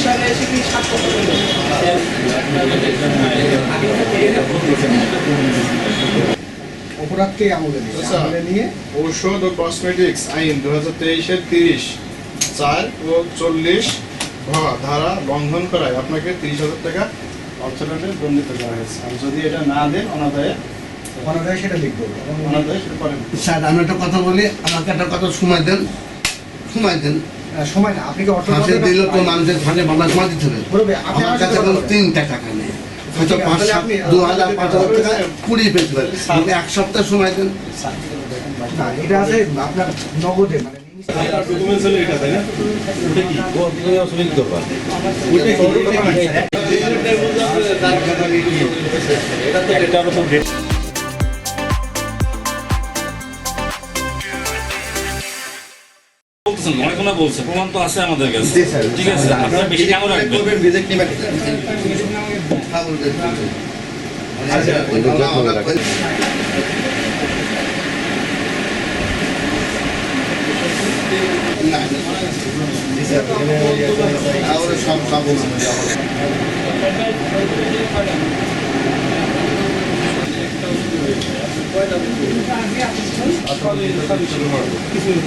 সালে এসে কি 7 বছর হলো? অপরাধকে আমলে নিয়ে ঔষধ ও কসমেটিক্স আইন 2023-এর 30, 4 ও 40 ধারা লঙ্ঘন করায় আপনাকে 30,000 টাকা অর্থদণ্ডে দণ্ডিত করা হয়েছে। আর যদি এটা না দেন অনাদায়ে সেটা লিখবো। অনাদায়ে সেটা করেন। স্যার আমি একটা কথা বলি, আমাকে একটা কথা সময় দেন। সময় না, আপনি কি অর্থ ফাঁসে দিলে তো মানুষের ফাঁসে মামলা জমা দিতে হবে। আপনি আমার কাছে কোনো 3টা টাকা নেই, হয়তো 2,000 5,000 টাকা কুড়িয়ে পেতে পারে। এক সপ্তাহ সময় দেন। না, এটা আছে আপনার নগদে, মানে ডকুমেন্টস হলো এটা, তাই না? ওটা কি? বলছে প্রমাণ তো আছে আমাদের কাছে। ঠিক আছে, আপনারা বেশি টাকা রাখবেন। সব